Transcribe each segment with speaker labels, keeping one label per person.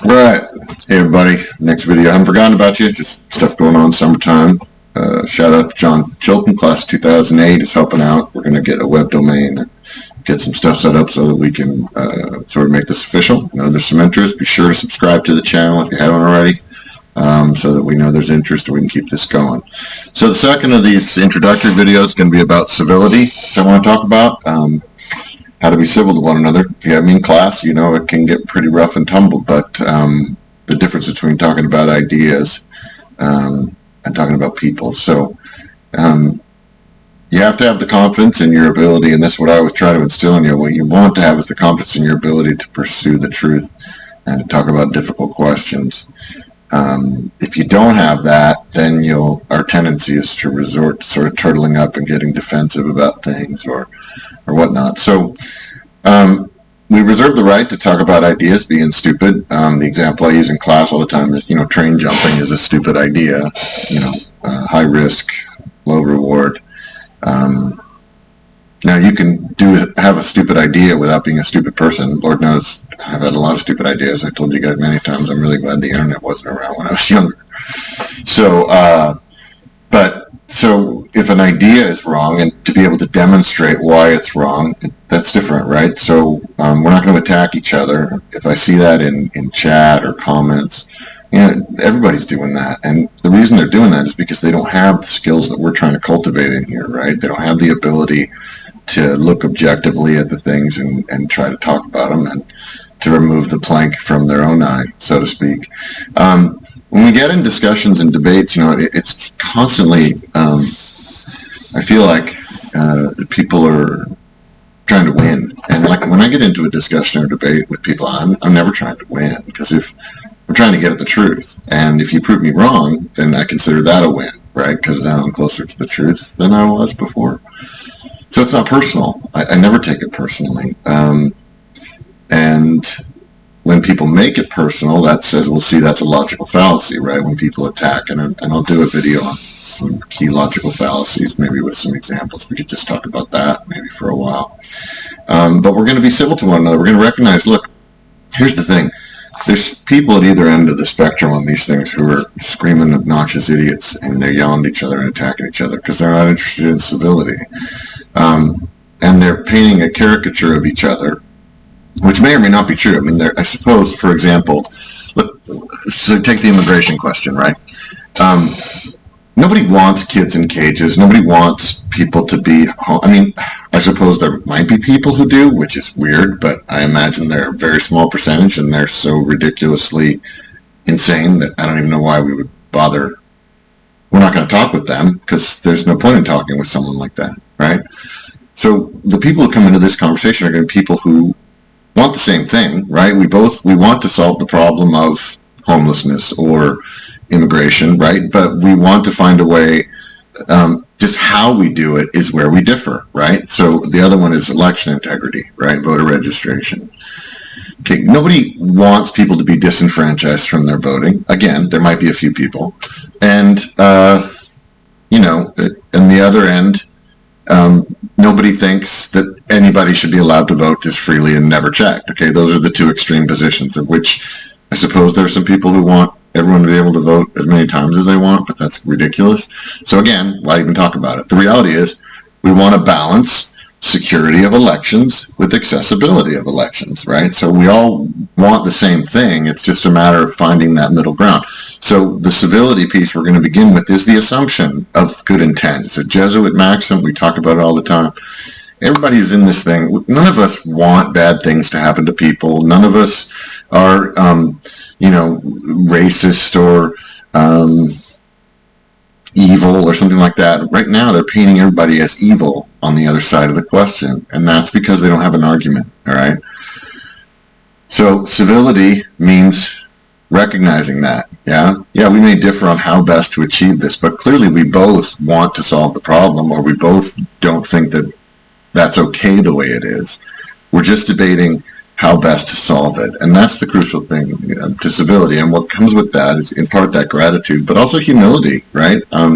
Speaker 1: Right. Hey, everybody. Next video. I haven't forgotten about you. Just stuff going on summertime. Shout out to John Chilton, class 2008, is helping out. We're going to get a web domain, get some stuff set up so that we can sort of make this official. You know, there's some interest. Be sure to subscribe to the channel if you haven't already, so that we know there's interest and we can keep this going. So the second of these introductory videos is going to be about civility, which I want to talk about. How to be civil to one another. If you have me in class, you know it can get pretty rough and tumble, but the difference between talking about ideas and talking about people. So you have to have the confidence in your ability, and that's what I always try to instill in you. What you want to have is the confidence in your ability to pursue the truth and to talk about difficult questions. If you don't have that, then our tendency is to resort to sort of turtling up and getting defensive about things or whatnot. So we reserve the right to talk about ideas being stupid. The example I use in class all the time is, train jumping is a stupid idea. High risk, low reward. Now you can have a stupid idea without being a stupid person. Lord knows I've had a lot of stupid ideas. I told you guys many times I'm really glad the internet wasn't around when I was younger. So if an idea is wrong, and to be able to demonstrate why it's wrong, that's different, right? So we're not going to attack each other. If I see that in chat or comments, everybody's doing that. And the reason they're doing that is because they don't have the skills that we're trying to cultivate in here, right? They don't have the ability to look objectively at the things and try to talk about them and to remove the plank from their own eye, so to speak. When we get in discussions and debates, it's constantly, I feel like people are trying to win. And like when I get into a discussion or debate with people, I'm never trying to win, because if I'm trying to get at the truth, and if you prove me wrong, then I consider that a win, right? Because now I'm closer to the truth than I was before. So it's not personal. I never take it personally. And when people make it personal, that says, well, see, that's a logical fallacy, right? When people attack, and I'll do a video on some key logical fallacies, maybe with some examples. We could just talk about that maybe for a while. But we're going to be civil to one another. We're going to recognize, look, here's the thing. There's people at either end of the spectrum on these things who are screaming obnoxious idiots, and they're yelling at each other and attacking each other because they're not interested in civility. And they're painting a caricature of each other, which may or may not be true. I mean, I suppose, for example, so take the immigration question, right? Nobody wants kids in cages. Nobody wants people to be home. I mean, I suppose there might be people who do, which is weird, but I imagine they're a very small percentage, and they're so ridiculously insane that I don't even know why we would bother. We're not going to talk with them, because there's no point in talking with someone like that, right? So the people who come into this conversation are going to be people who want the same thing, right? We want to solve the problem of homelessness or immigration, right? But we want to find a way, just how we do it is where we differ, right? So the other one is election integrity, right? Voter registration. Okay, nobody wants people to be disenfranchised from their voting. Again, there might be a few people. And, and the other end, nobody thinks that anybody should be allowed to vote just freely and never checked. Okay, those are the two extreme positions, of which I suppose there are some people who want everyone to be able to vote as many times as they want, but that's ridiculous. So again, why even talk about it? The reality is we want to balance security of elections with accessibility of elections, right? So we all want the same thing. It's just a matter of finding that middle ground. So the civility piece we're going to begin with is the assumption of good intent. It's a Jesuit maxim. We talk about it all the time. Everybody is in this thing. None of us want bad things to happen to people. None of us are, racist or evil or something like that. Right now, they're painting everybody as evil on the other side of the question, and that's because they don't have an argument, all right? So civility means recognizing that, yeah, we may differ on how best to achieve this, but clearly we both want to solve the problem, or we both don't think that that's okay the way it is. We're just debating how best to solve it, and that's the crucial thing to civility. And what comes with that is in part that gratitude, but also humility, right? I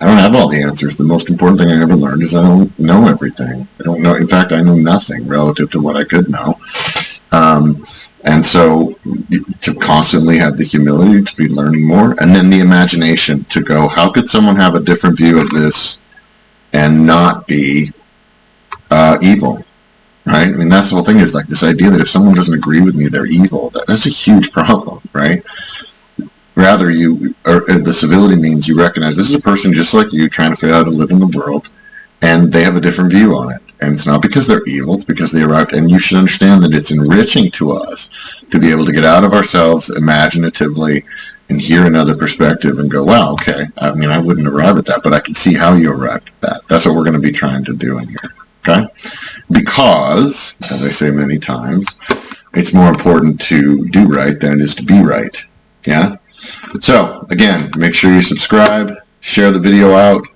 Speaker 1: don't have all the answers. The most important thing I ever learned is I don't know everything. I don't know. In fact, I know nothing relative to what I could know. And so to constantly have the humility to be learning more, and then the imagination to go, how could someone have a different view of this and not be evil, right? I mean, that's the whole thing, is like this idea that if someone doesn't agree with me, they're evil. That's a huge problem, right? Rather, the civility means you recognize this is a person just like you trying to figure out how to live in the world, and they have a different view on it. And it's not because they're evil, it's because they arrived. And you should understand that it's enriching to us to be able to get out of ourselves imaginatively and hear another perspective and go, wow, okay, I mean, I wouldn't arrive at that, but I can see how you arrived at that. That's what we're going to be trying to do in here, okay? Because, as I say many times, it's more important to do right than it is to be right, yeah? So, again, make sure you subscribe, share the video out,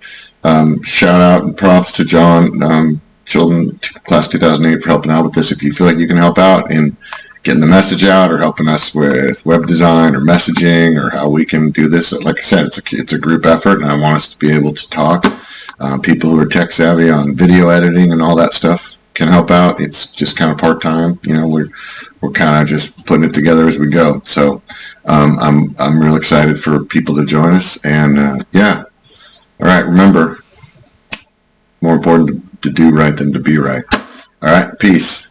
Speaker 1: shout out and props to John Chilton, Class 2008, for helping out with this. If you feel like you can help out in getting the message out or helping us with web design or messaging or how we can do this, like I said, it's a group effort, and I want us to be able to talk. People who are tech savvy on video editing and all that stuff can help out. It's just kind of part-time. You know, we're kind of just putting it together as we go. So I'm real excited for people to join us. And yeah, all right. Remember, more important to do right than to be right. All right. Peace.